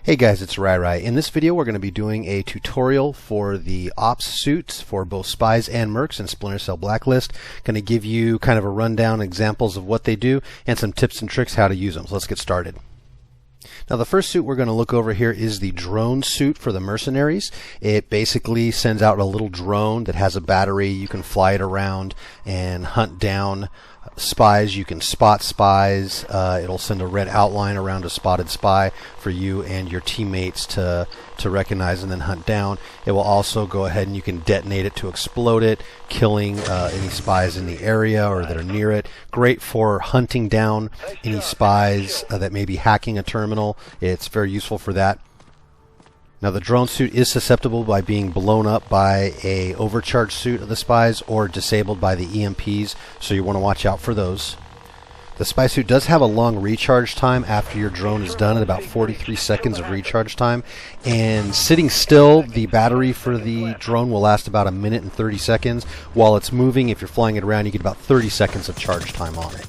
Hey guys, it's Rai. In this video we're going to be doing a tutorial for the Ops suits for both Spies and Mercs in Splinter Cell Blacklist. Going to give you kind of a rundown examples of what they do and some tips and tricks how to use them. So let's get started. Now the first suit we're going to look over here is the drone suit for the mercenaries. It basically sends out a little drone that has a battery. You can fly it around and hunt down spies. You can spot spies. It'll send a red outline around a spotted spy for you and your teammates to recognize and then hunt down. It will also go ahead and you can detonate it to explode it, killing any spies in the area or that are near it. Great for hunting down any spies that may be hacking a terminal. It's very useful for that. Now the drone suit is susceptible by being blown up by a overcharged suit of the Spies or disabled by the EMPs, so you want to watch out for those. The spy suit does have a long recharge time after your drone is done, at about 43 seconds of recharge time, and sitting still, the battery for the drone will last about 1 minute and 30 seconds. While it's moving, if you're flying it around, you get about 30 seconds of charge time on it.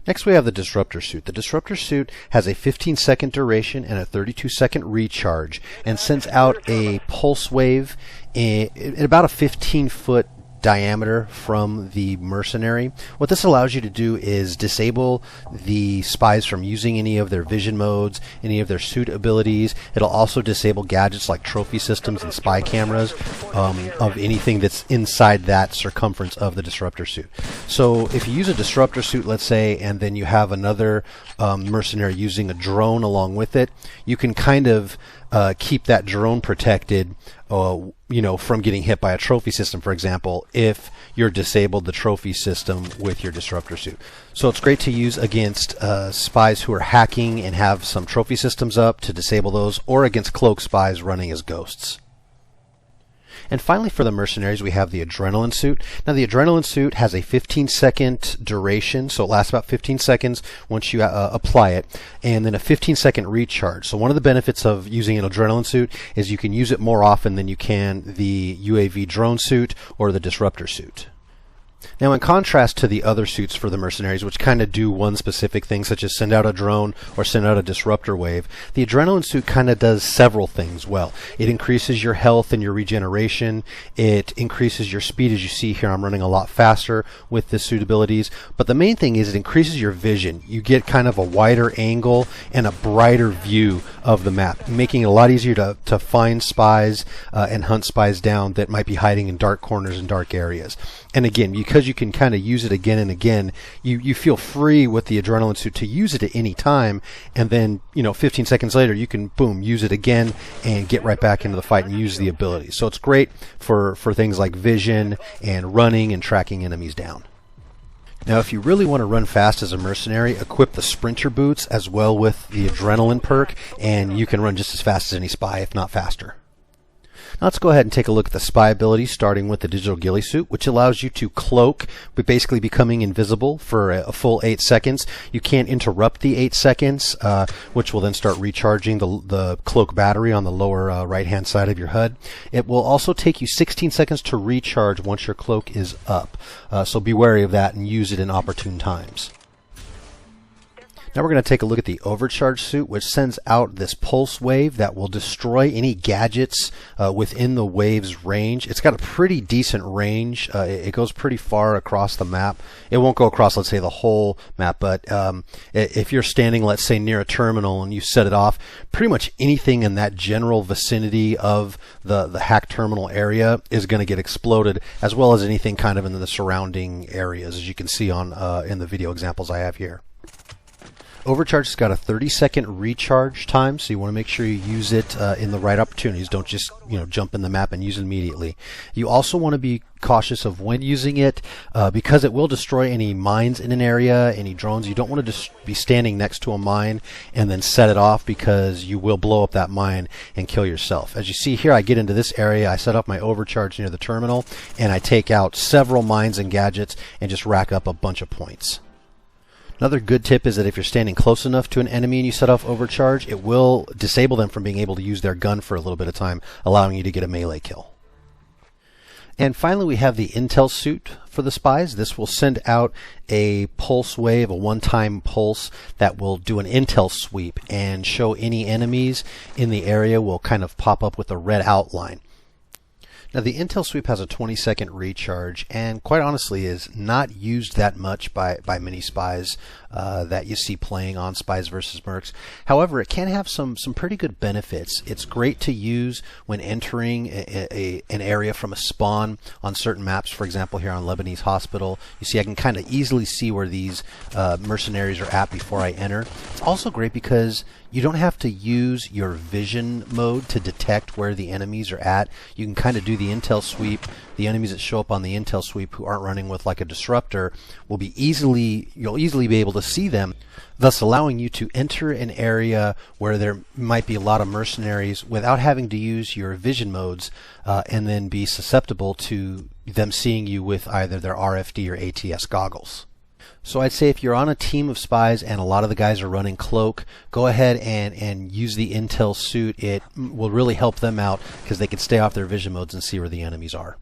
Next we have the Disruptor Suit. The Disruptor Suit has a 15-second duration and a 32-second recharge and sends out a pulse wave at about a 15-foot diameter from the mercenary. What this allows you to do is disable the spies from using any of their vision modes, any of their suit abilities. It'll also disable gadgets like trophy systems and spy cameras of anything that's inside that circumference of the Disruptor Suit. So if you use a Disruptor Suit, let's say, and then you have another mercenary using a drone along with it, you can kind of keep that drone protected, from getting hit by a trophy system, for example, if you're disabled the trophy system with your Disruptor Suit. So it's great to use against spies who are hacking and have some trophy systems up to disable those, or against cloak spies running as ghosts. And finally, for the mercenaries, we have the Adrenaline Suit. Now, the Adrenaline Suit has a 15-second duration, so it lasts about 15 seconds once you apply it, and then a 15-second recharge. So one of the benefits of using an Adrenaline Suit is you can use it more often than you can the UAV drone suit or the Disruptor Suit. Now, in contrast to the other suits for the mercenaries, which kind of do one specific thing, such as send out a drone or send out a disruptor wave, the Adrenaline Suit kind of does several things well. It increases your health and your regeneration. It increases your speed. As you see here, I'm running a lot faster with the suit abilities. But the main thing is it increases your vision. You get kind of a wider angle and a brighter view of the map, making it a lot easier to find spies and hunt spies down that might be hiding in dark corners and dark areas. And again, because you can kind of use it again and again, you feel free with the Adrenaline Suit to use it at any time, and then 15 seconds later you can boom, use it again and get right back into the fight and use the ability. So it's great for things like vision and running and tracking enemies down. Now, if you really want to run fast as a mercenary, equip the Splinter boots as well with the Adrenaline perk, and you can run just as fast as any spy, if not faster. Now let's go ahead and take a look at the spy ability, starting with the Digital Ghillie Suit, which allows you to cloak, but basically becoming invisible for a full 8 seconds. You can't interrupt the 8 seconds, which will then start recharging the cloak battery on the lower right-hand side of your HUD. It will also take you 16 seconds to recharge once your cloak is up, so be wary of that and use it in opportune times. Now we're going to take a look at the Overcharged Suit, which sends out this pulse wave that will destroy any gadgets within the wave's range. It's got a pretty decent range. It goes pretty far across the map. It won't go across, let's say, the whole map, but if you're standing, let's say, near a terminal and you set it off, pretty much anything in that general vicinity of the hack terminal area is going to get exploded, as well as anything kind of in the surrounding areas, as you can see on in the video examples I have here. Overcharge has got a 30-second recharge time, so you want to make sure you use it in the right opportunities. Don't just jump in the map and use it immediately. You also want to be cautious of when using it because it will destroy any mines in an area, any drones. You don't want to just be standing next to a mine and then set it off, because you will blow up that mine and kill yourself. As you see here, I get into this area, I set off my overcharge near the terminal, and I take out several mines and gadgets and just rack up a bunch of points. Another good tip is that if you're standing close enough to an enemy and you set off overcharge, it will disable them from being able to use their gun for a little bit of time, allowing you to get a melee kill. And finally, we have the intel suit for the spies. This will send out a pulse wave, a one-time pulse that will do an intel sweep and show any enemies in the area will kind of pop up with a red outline. Now, the intel sweep has a 20-second recharge and quite honestly is not used that much by many spies that you see playing on Spies versus Mercs. However, it can have some pretty good benefits. It's great to use when entering an area from a spawn on certain maps. For example, here on Lebanese Hospital, you see I can kind of easily see where these mercenaries are at before I enter. It's also great because you don't have to use your vision mode to detect where the enemies are at. You can kind of do the intel sweep. The enemies that show up on the intel sweep who aren't running with like a disruptor will be you'll easily be able to see them, thus allowing you to enter an area where there might be a lot of mercenaries without having to use your vision modes and then be susceptible to them seeing you with either their RFD or ATS goggles. So I'd say if you're on a team of spies and a lot of the guys are running cloak, go ahead and use the intel suit. It will really help them out because they can stay off their vision modes and see where the enemies are.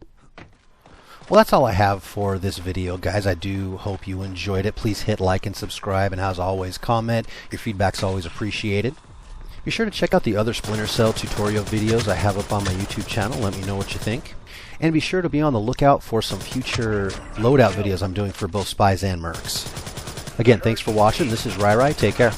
Well, that's all I have for this video, guys. I do hope you enjoyed it. Please hit like and subscribe, and as always, comment. Your feedback's always appreciated. Be sure to check out the other Splinter Cell tutorial videos I have up on my YouTube channel. Let me know what you think. And be sure to be on the lookout for some future loadout videos I'm doing for both Spies and Mercs. Again, thanks for watching. This is Rai. Take care.